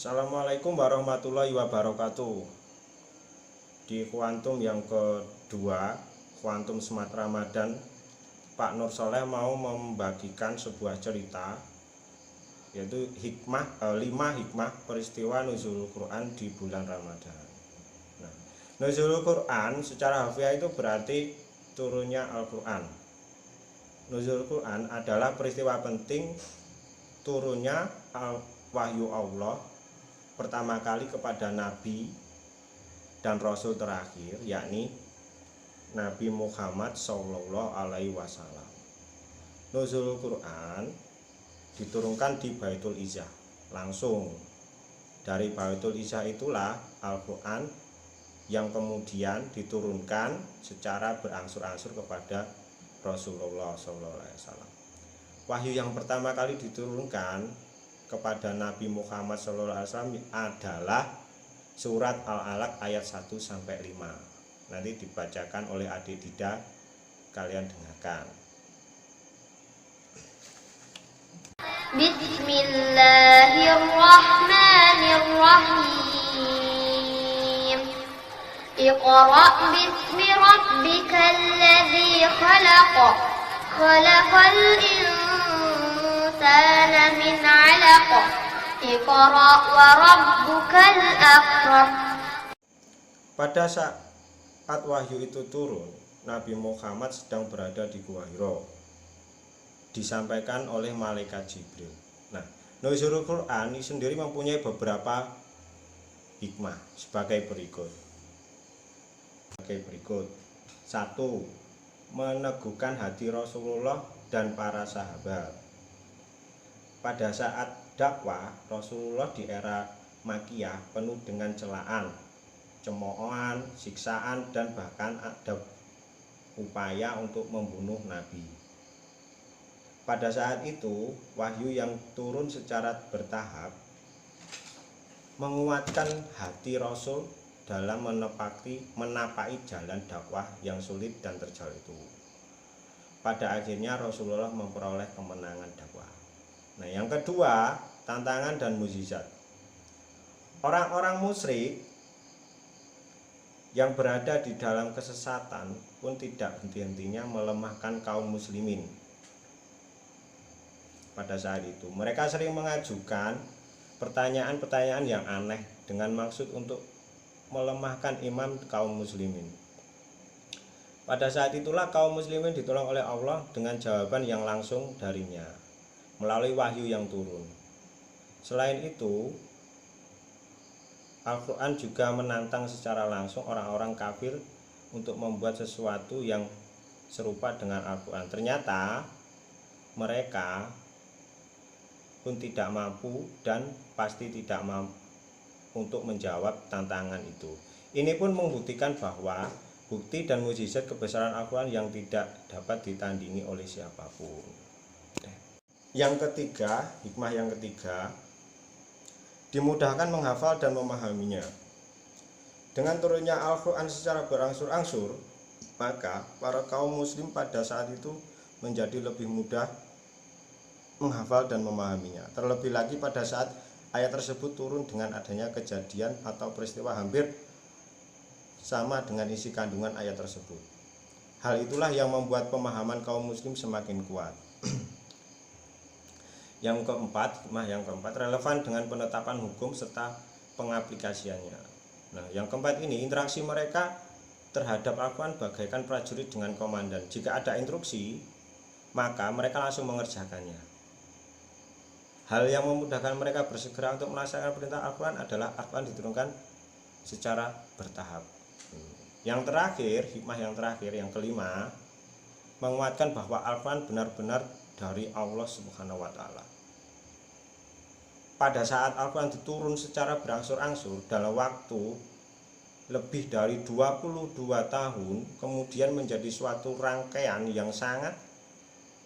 Assalamualaikum warahmatullahi wabarakatuh. Di kuantum yang kedua, kuantum Smart Ramadan, Pak Nur Soleh mau membagikan sebuah cerita, yaitu 5 hikmah peristiwa nuzulul Quran di bulan Ramadan. Nah, nuzulul Quran secara harfiah itu berarti turunnya Al-Quran. Nuzulul Quran adalah peristiwa penting turunnya wahyu Allah pertama kali kepada Nabi dan Rasul terakhir, yakni Nabi Muhammad Sallallahu Alaihi Wasallam. Nuzulul Quran diturunkan di Baitul Izzah, langsung dari Baitul Izzah itulah Al-Quran yang kemudian diturunkan secara berangsur-angsur kepada Rasulullah Sallallahu Alaihi Wasallam. Wahyu yang pertama kali diturunkan kepada Nabi Muhammad SAW adalah surat Al-Alaq ayat 1-5. Nanti dibacakan oleh adik Dida, kalian dengarkan. Bismillahirrahmanirrahim. Iqra' bismi rabbikal ladzi khalaq. Khalaqal insana min 'alaq. Iqra' wa rabbukal akram. Pada saat wahyu itu turun, Nabi Muhammad sedang berada di Gua Hira, disampaikan oleh malaikat Jibril. Nah, nuzulul Quran ini sendiri mempunyai beberapa hikmah sebagai berikut. 1. Meneguhkan hati Rasulullah dan para sahabat. Pada saat dakwah, Rasulullah di era Makkiyah penuh dengan celaan, cemoohan, siksaan, dan bahkan ada upaya untuk membunuh Nabi. Pada saat itu, wahyu yang turun secara bertahap menguatkan hati Rasul dalam menapaki jalan dakwah yang sulit dan terjal itu. Pada akhirnya Rasulullah memperoleh kemenangan dakwah. Nah, yang kedua, tantangan dan mukjizat. Orang-orang musyrik yang berada di dalam kesesatan pun tidak henti-hentinya melemahkan kaum muslimin. Pada saat itu, mereka sering mengajukan pertanyaan-pertanyaan yang aneh dengan maksud untuk melemahkan iman kaum muslimin. Pada saat itulah kaum muslimin ditolong oleh Allah dengan jawaban yang langsung darinya melalui wahyu yang turun. Selain itu, Al-Quran juga menantang secara langsung orang-orang kafir untuk membuat sesuatu yang serupa dengan Al-Quran. Ternyata mereka pun tidak mampu dan pasti tidak mampu untuk menjawab tantangan itu. Ini pun membuktikan bahwa bukti dan mukjizat kebesaran Al-Quran yang tidak dapat ditandingi oleh siapapun. Yang ketiga, hikmah yang ketiga, dimudahkan menghafal dan memahaminya. Dengan turunnya Al-Quran secara berangsur-angsur, maka para kaum muslim pada saat itu menjadi lebih mudah menghafal dan memahaminya. Terlebih lagi pada saat ayat tersebut turun dengan adanya kejadian atau peristiwa hampir sama dengan isi kandungan ayat tersebut. Hal itulah yang membuat pemahaman kaum muslim semakin kuat. Yang keempat, relevan dengan penetapan hukum serta pengaplikasiannya. Nah, yang keempat ini, interaksi mereka terhadap Al-Quran bagaikan prajurit dengan komandan. Jika ada instruksi, maka mereka langsung mengerjakannya. Hal yang memudahkan mereka bersegera untuk melaksanakan perintah Al-Quran adalah Al-Quran diturunkan secara bertahap. Yang terakhir, hikmah yang terakhir, yang kelima, menguatkan bahwa Al-Quran benar-benar dari Allah Subhanahu wa Ta'ala. Pada saat Al-Quran diturun secara berangsur-angsur dalam waktu lebih dari 22 tahun, kemudian menjadi suatu rangkaian yang sangat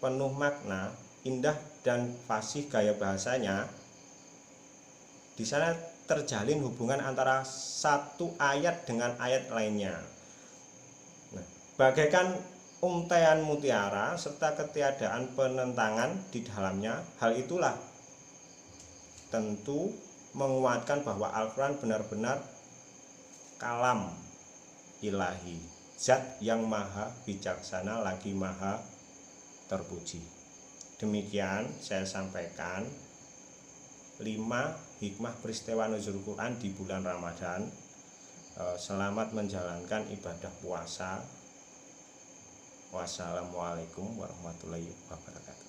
penuh makna, indah dan fasih gaya bahasanya. Di sana terjalin hubungan antara satu ayat dengan ayat lainnya. Nah, bagaikan untaian mutiara serta ketiadaan penentangan di dalamnya. Hal itulah tentu menguatkan bahwa Al-Quran benar-benar kalam ilahi, zat yang maha bijaksana lagi maha terpuji. Demikian saya sampaikan 5 hikmah peristiwa nuzul Quran di bulan Ramadan. Selamat menjalankan ibadah puasa. Wassalamualaikum warahmatullahi wabarakatuh.